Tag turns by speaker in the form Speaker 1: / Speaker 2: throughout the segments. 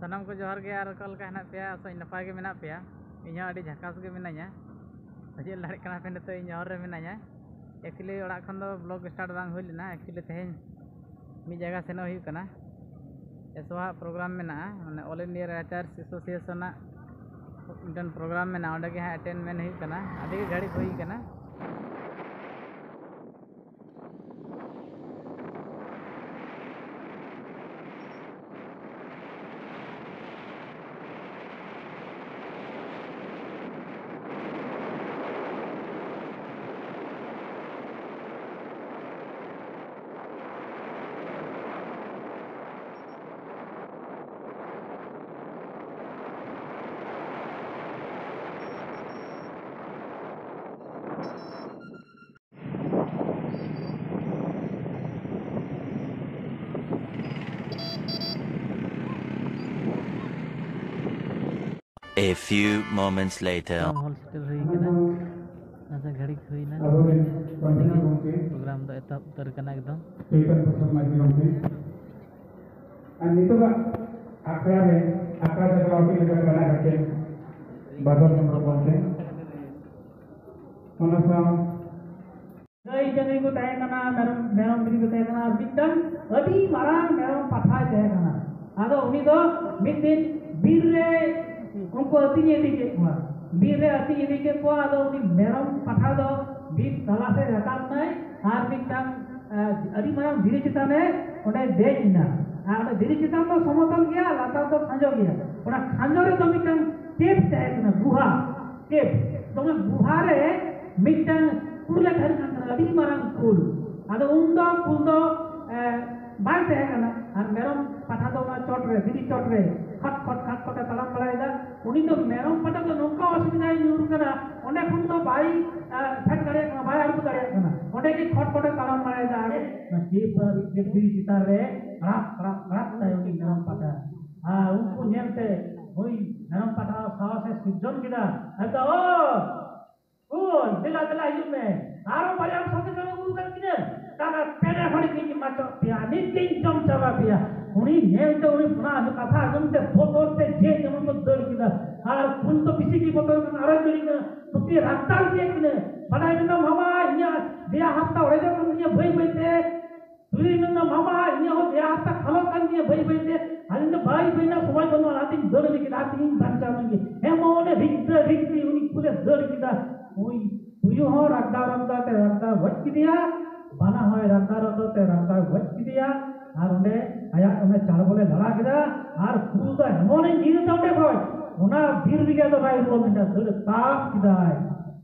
Speaker 1: सानाम को जोहार गे और कल का हेना पे आसा नपाय गे मेना पे इन अड़ी झकास गे मिनाया चेक दाड़े कना पे नितो इन हर रे मिनाया एक्चुअली ओड़ा खन दो ब्लॉग स्टार्ट बांग हुई लेना एक्चुअली तेहेन मी जगह सेनो हुई कना एसवा प्रोग्राम मेना माने ऑल इंडिया राइटर्स एसोसिएशन मिटन प्रोग्राम मेना ओंडे गे अटेंडमेंट हुई कना अभी घड़ी हुई कना
Speaker 2: A few moments later.
Speaker 1: Hostel हुई कना ऐसा घड़ी हुई ना प्रोग्राम तो एतब उतर कना एकदम
Speaker 3: चैतन्य प्रसाद माजी गमके और नितोग आखड़ा में आखड़ा से गमके लेकर बना करके बादल नंबर गमके मनसा
Speaker 4: गई जगह को तय करना मेरम बिरी को तय करना बिटन अभी मारांग मेरम पठा तय करना आदो उनी दो मिड दिन बीर रे उनको अति ये के कुआ बीर रे अति ये के कुआ आदो उनी मेरम पठा दो बीर तला से रकाब नहीं आर बिटन अभी मारांग धीरे चिताने उन्हें दे इना आर धीरे चितान तो समतल गया लाता तो खांजो गया उन्हें खांजो रे तो मिटन केप तय करना गुहा केप तो मैं गुहा रे मिटन कुले घर करना अभी मारांग कुल आदो उन्दो कुन्दो बाय तय करना आर मेरम पठा दो ना चोट रे धीरे चोट रे खट खट तलाम बड़ाएगा उन्हीं तो मेरम पटा तो नौका असुविधा न्यूर करा उन्हें खुद तो भाई फट करे भाई आलू करे ना उन्हें की खट तलाम बड़ाएगा आगे जीप दी सितार रे रप ताई उन्हीं मेरम पटा उनको नेमते वही मेरम पटा सावा से सिद्धन किदा ऐसा ओ दिला हिल में आरो बड़े सबसे पहले गुरु कर किने ताका पेड़े फड़ी की माचो पिया नितिन चमचवा पिया उन्हीं नेम तो उन्हीं पुना जो कथा जमते फोटो से जे जमन को दर किदा आर कुन तो किसी की फोटो में आरो दरी ना तो ये रास्ता के किने पढ़ाई में मामा इया दिया हफ्ता ओरे जो इया भई भईते तुरी न मामा इया हो दिया हफ्ता खलो कान दिया भई भईते अलिंद भाई बहिना समय बनवा आती दर की राती बच्चा मंगे हे मोने रिक्ति उन्हीं पूरे दर किदा ओई तुयो हो रद्दा ते रद्दा वच दिया बाना होय रद्दा ते रद्दा वच दिया आर उन्हें आया उन्हें चार बोले लड़ा किदा आर कुल तो मोने नीर तोटे कोई उना बीर बिगा तो भाई रो मिटा दर ताप किदा है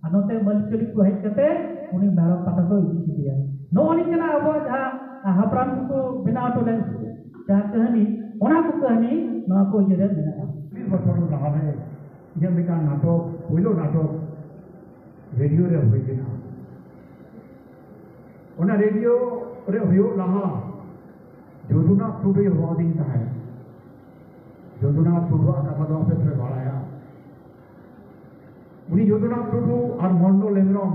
Speaker 4: अनोते मलचली को हेज कते उनी मेरम पटा तो इदी किया नो उनी कना अब जहां हपरान को बिना तो लेन जा कहानी ओना को कहानी ना को ये रे बिना
Speaker 3: बीर बसर लहा में ये मिका नाटक पहिलो नाटक रेडियो रे होई गेना ओना रेडियो रे होयो लहा जोधुना टुडे होदिन ताहे जोधुना टुडू कथा दो पे बाड़ाया उनी जोधुना टुडू और मंडो लेमरम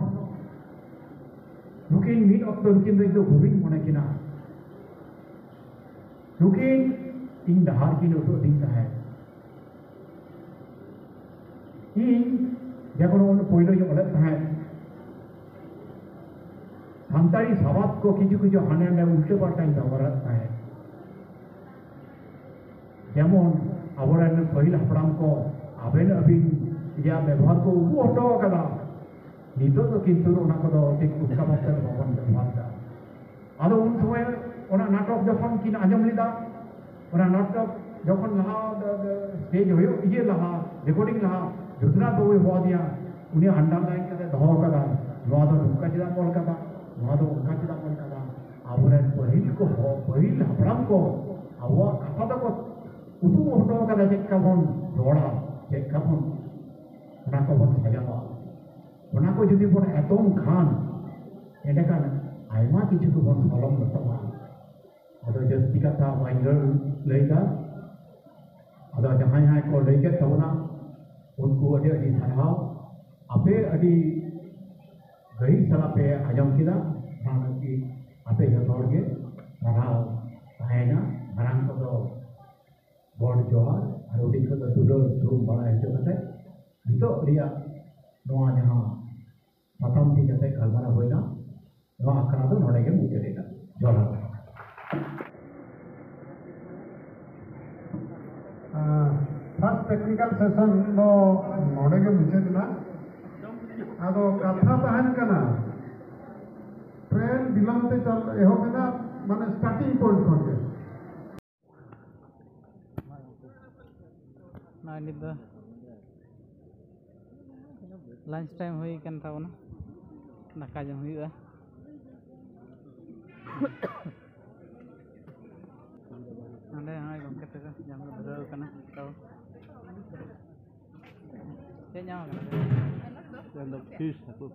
Speaker 3: नुकिन मिड अक्टो नुकिन दो गुबिन मने किना नुकिन इन दहार की नोटो दिन ताहे इन जगोन उन पहिलो जो अलग ताहे संतारी सवाद को किछु हाने में उल्टे पाल्टा दवरत ताहे जेमन आबोरेन पहिल हपड़ाम को आबेन अबिन या व्यवहार को उबु हटो कदा नितो तो किंतु ओना को ठीक उसका बक्तर बाबन व्यवहार दा आदो उन समय ओना नाटक जखन किन आंजम लिदा ओना नाटक जखन लहा स्टेज होयो ये लहा रिकॉर्डिंग लहा जुदना तो हुआ दिया उनी अंडरलाइन कते दहो कदा नोआ दो उनका चिदा कॉल कदा नोआ दो उनका चिदा कॉल कदा आबोरेन पहिल हपड़ाम को आवा कथा को उतु हटो कदा चेक बन रोड़ा चेक बन ओना को बन सजावा ओना को जुदी बन एतम खान एंडकान आयमा किछु को बन सलम लतवा अदो जस्ती कथा वाइंगर लैदा अदो जहां को लैके तवना उनको अदे अदि सराव आपे अदि गई सला पे आजम किदा मानो कि आपे जतोड़ के सराव ताहेना मारांग को ᱜᱚᱰ ᱡᱚᱦᱟᱨ ᱟᱨ ᱩᱰᱤ ᱠᱷᱚᱱ ᱫᱩᱞᱟᱹᱲ ᱥᱩᱨᱩᱢ ᱵᱟᱲᱟᱭ ᱦᱚᱪᱚ ᱠᱟᱛᱮ ᱱᱤᱛᱚᱜ ᱨᱮᱭᱟᱜ ᱱᱚᱣᱟ ᱡᱟᱦᱟᱸ ᱥᱟᱛᱟᱢ ᱤᱫᱤ ᱠᱟᱛᱮ ᱜᱟᱞᱢᱟᱨᱟᱣ ᱦᱩᱭᱱᱟ ᱱᱚᱣᱟ ᱟᱠᱷᱲᱟ ᱫᱚ ᱱᱚᱰᱮ ᱜᱮ ᱢᱩᱪᱟᱹᱫᱮᱱᱟ ᱡᱚᱦᱟᱨ
Speaker 5: फर्स्ट टेक्निकल सेशन दो नोडे के मुचेदना आदो कथा तहन कना ट्रेन विलंब ते चल एहोबेना माने स्टार्टिंग पॉइंट खन के
Speaker 1: ना नित द लंच टाइम हुई कन ताबना दाका जम हुईगा ᱟᱞᱮ ᱦᱚᱸ ᱜᱚᱢᱠᱮ ᱛᱮᱜᱮ ᱡᱟᱢ ᱫᱷᱩᱨᱟᱹᱣ ᱠᱟᱱᱟ ᱛᱚ ᱪᱮᱫ ᱧᱟᱢ ᱠᱟᱱᱟ ᱯᱷᱤᱥ ᱦᱟᱹᱠᱩ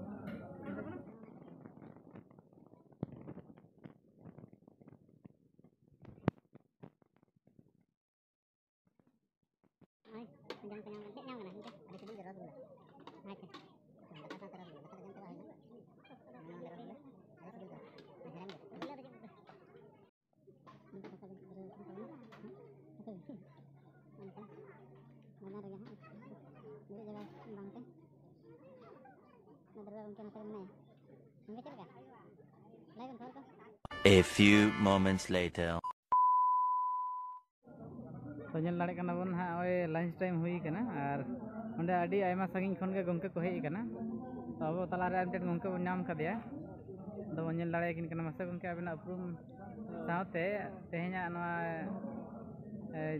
Speaker 2: A few moments later.
Speaker 1: तो ñel दाड़े कना बन हां ओए लंच टाइम हुई कना और ओंडे आडी आयमा सागिन खन गे गंके को हेई कना तो अब तला रे अपडेट गंके बन नाम कदिया दो ñel दाड़े किन कना मसे गंके अबिना अपरूम सावते तेहेña नवा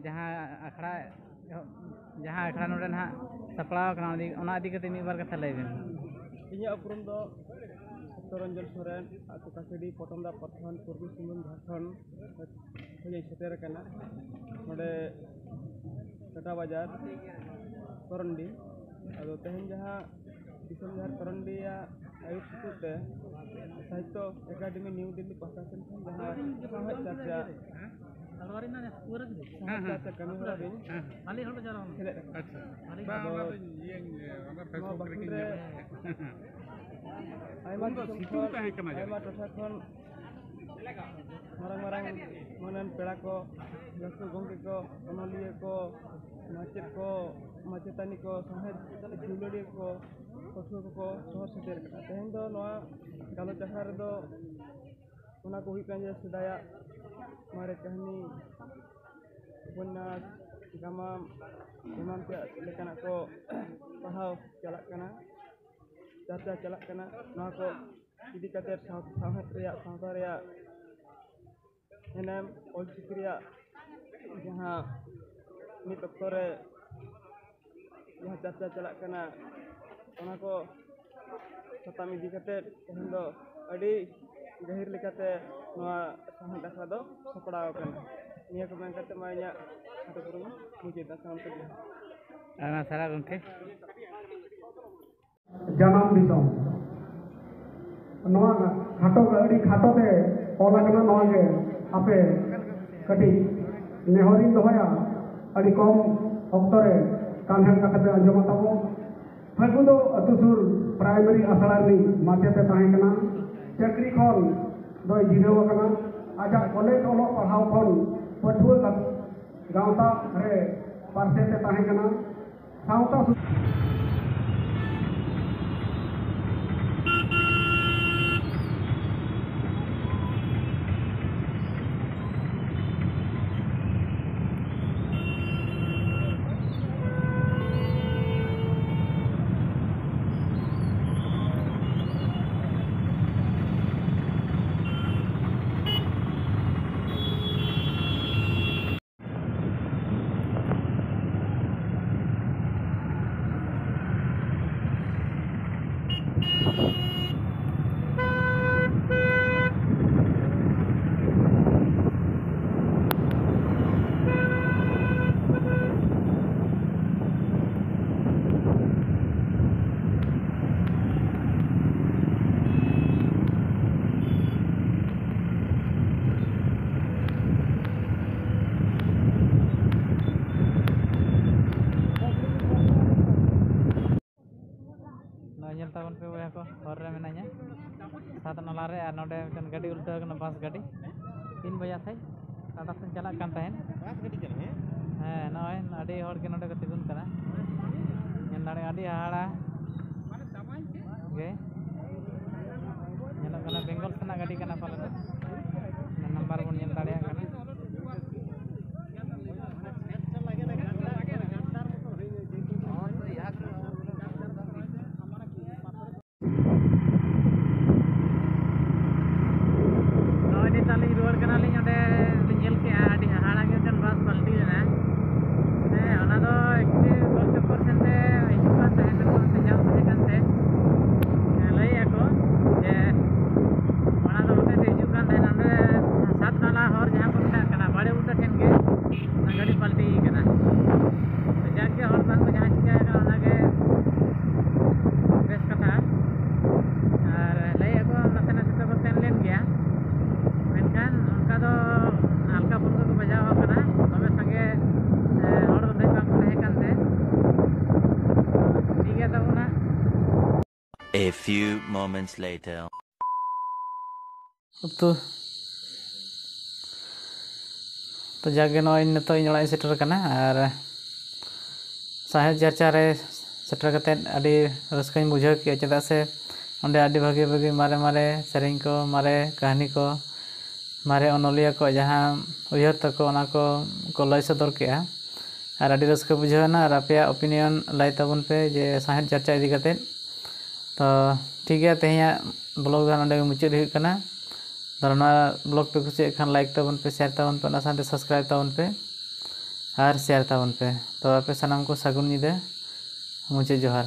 Speaker 1: जहां अखड़ा नोडे ना सपड़ाव कना ओना इदी कते मी बार कथा लैबेन
Speaker 6: इᱧᱟᱹᱜ ᱩᱯᱨᱩᱢ ᱫᱚ ᱥᱚᱛᱚᱨᱚᱧᱡᱚᱱ ᱥᱚᱨᱮᱱ ᱟᱹᱛᱩ ᱠᱟᱥᱤᱰᱤ ᱯᱚᱴᱚᱢᱫᱟ ᱯᱨᱚᱫᱷᱟᱱ ᱯᱩᱨᱵᱤ ᱥᱤᱝᱵᱷᱩᱢ ᱡᱷᱟᱲᱠᱷᱚᱸᱰ ᱠᱷᱚᱱᱤᱧ ᱥᱮᱴᱮᱨ ᱟᱠᱟᱱᱟ ᱱᱚᱰᱮ ᱴᱟᱴᱟ ᱵᱟᱡᱟᱨ ᱠᱚᱨᱚᱱᱰᱤ ᱟᱫᱚ ᱛᱮᱦᱮᱧ ᱡᱟᱦᱟᱸ ᱫᱤᱥᱚᱢ ᱡᱟᱦᱟᱸ ᱠᱚᱨᱚᱱᱰᱤᱭᱟᱜ ᱟᱹᱭᱩᱨ ᱥᱩᱛᱩᱜ ᱛᱮ ᱥᱟᱦᱤᱛᱛᱚ ᱮᱠᱟᱰᱮᱢᱤ ᱱᱤᱭᱩ ᱫᱤᱞᱞᱤ ᱯᱟᱦᱴᱟ ᱥᱮᱱ ᱠᱷᱚᱱ ᱡᱟᱦᱟᱸ ᱥᱟᱶᱦᱮᱫ ᱪᱟᱨᱪᱟ kami harapin ayma tosa khon marang-marang manan pera ko gastu gongke ko onoliya ko macetani ko sahed julori ko kosu ko sohor seter kana tehen do noa galoch akha redo ona ko huik kan je sedaya mare kahani उपन्यास गामाम एमान के लेकाना को पढ़ाव चलक कना चर्चा चलक कना नोआ को इदी कते सावहत रिया सावता रिया एनएम ऑलचिकी रिया जहां नित ऑक्टो रे जहां चर्चा चलक कना ओना को सताम इदी कते तेहन दो अडी गहिर लेकाते नोआ सावहत आखड़ा दो सपड़ाव कना निया को मैं करते माया आता करूँ मुझे दसाम के लिए
Speaker 1: आना सारा गंके
Speaker 5: जनाम दिसोम नोआ खाटो अडी खाटो ते ओला कना नोआ के आपे कटी नेहरी दोया अडी कम ऑक्टो रे कानहन काते अंजमा ताबो फागु दो अतुसुर प्राइमरी आसड़ा नी माचेते ताहे कना चक्री खन दो जिरेव कना आजा कॉलेज ओलो पढ़ाव खन पठुआ गाँवता रे पार्से ते ताहे कना सावता
Speaker 1: हर रे मेनाña सात नाला रे और नोडे मिटन गाड़ी उल्टा कना बस गाड़ी 3 बजे से टाटा से चला कान तहन बस गाड़ी चले हैं ᱟᱹᱰᱤ ᱦᱚᱲ ᱜᱮ ᱱᱚᱰᱮ ᱠᱚ ᱛᱤᱸᱜᱩᱱ ᱠᱟᱱᱟ ᱧᱮᱞ ᱫᱟᱲᱮᱭᱟᱜᱼᱟ ᱟᱹᱰᱤ ᱦᱟᱦᱟᱲᱟ ᱜᱮ ᱧᱮᱞᱚᱜ ᱠᱟᱱᱟ ᱵᱮᱝᱜᱚᱞ ᱥᱮᱱᱟᱜ ᱜᱟᱹᱰᱤ ᱠᱟᱱᱟ ᱯᱟᱞᱮᱱ ᱱᱟᱢᱵᱟᱨ ᱵᱚᱱ ᱧᱮᱞ ᱫᱟᱲᱮᱭᱟᱜ ᱠᱟᱱᱟ ᱛᱟᱞᱤᱧ ᱨᱩᱣᱟᱹᱲ ᱠᱟᱱᱟᱞᱤᱧ ᱚᱸᱰᱮ ᱞᱤᱧ ᱧᱮᱞ ᱠᱮᱜᱼᱟ ᱟᱹᱰᱤ ᱦᱟᱦᱟᱲᱟ ᱜᱮ ᱢᱤᱫᱴᱮᱱ ᱵᱟᱥ ᱯᱟᱞᱴᱤ ᱞᱮᱱᱟ ᱚᱱᱟ ᱫᱚ ᱮᱠᱪᱩᱭᱮᱞᱤ ᱜᱳᱞ ᱪᱚᱠᱠᱚᱨ ᱥᱮᱱᱛᱮ ᱦᱤᱡᱩᱜ ᱠᱟᱱ ᱛᱟᱦᱮᱸ ᱠᱟᱱᱟ ᱡᱟᱣ ᱛᱟᱦᱮᱸ ᱠᱟᱱᱛᱮ ᱞᱟᱹᱭᱮᱜᱼᱟ ᱠᱚ ᱡᱮ ᱚᱱᱟ ᱫᱚ ᱚᱸᱰᱮ ᱦᱤᱡᱩᱜ ᱠᱟᱱ ᱛᱟᱦᱮᱱᱟ ᱚᱸᱰᱮ 7 ᱛᱟᱞᱟ ᱦᱚᱨ ᱡᱟᱦᱟᱸ ᱠᱚ ᱢᱮᱛᱟᱜ ᱠᱟᱱᱟ ᱵᱟᱲᱮ ᱵᱩᱴᱟᱹ ᱴᱷᱮᱱ ᱜᱮ ᱚᱱᱟ ᱜᱟᱹᱰᱤ ᱯᱟᱞᱴᱤ ᱠᱟᱱᱟ ᱡᱟᱜᱮ ᱦᱚᱲ ᱵᱟᱝ ᱠᱚ ᱡᱟᱦᱟᱸ ᱪᱤᱠᱟᱹ ᱠᱟᱱᱟ ᱚᱱᱟᱜᱮ ᱵᱮᱥ ᱠᱟᱛᱷᱟ ᱟᱨ ᱞᱟᱹᱭᱮᱜᱼᱟ ᱠᱚ ᱱᱟᱥᱮ ᱱᱟᱥᱮ ᱛᱮᱠᱚ ᱥᱮᱱ ᱞᱮᱱ ᱜᱮᱭᱟ ᱢᱮᱱᱠᱷᱟन ᱚᱱᱠᱟ ᱫᱚ ᱦᱟᱞᱠᱟ ᱯᱷᱩᱞᱠᱟ ᱠᱚ ᱵᱟᱡᱟᱣ ᱟᱠᱟᱱᱟ ᱫᱚᱢᱮ ᱥᱟᱸᱜᱮ ᱦᱚᱲ ᱫᱚ ᱫᱮᱡ ᱵᱟᱝ ᱠᱚ ᱛᱟᱦᱮᱸ ᱠᱟᱱᱛᱮ ᱴᱷᱤᱠ ᱜᱮᱭᱟ ᱛᱟᱵᱚᱱᱟ
Speaker 2: A few moments later.
Speaker 1: तो जागे नॉय नितो इन ओड़ा सेटर कना और साहेब चर्चा रे सेटर कते अडी रस्काई बुझाव के चेदा से ओंडे अडी भागे भागे मारे मारे सेरिंग को मारे कहानी को मारे अनोलिया को जहां उयहर तक ओना को लय सदर केआ और अडी रस्का बुझावना और आपे ओपिनियन लाई ताबन पे जे साहेब चर्चा इदी कते तो ठीक है तेहिया ब्लॉग दा ओंडे मुचाद हुई कना धरना ब्लॉग पे कुछ खान लाइक ताबन पे शेयर ताबन पे साथे सब्सक्राइब ताबन पे और शेयर ताबन पे तो आपे सनाम को सगुन निदे मुझे जोहार।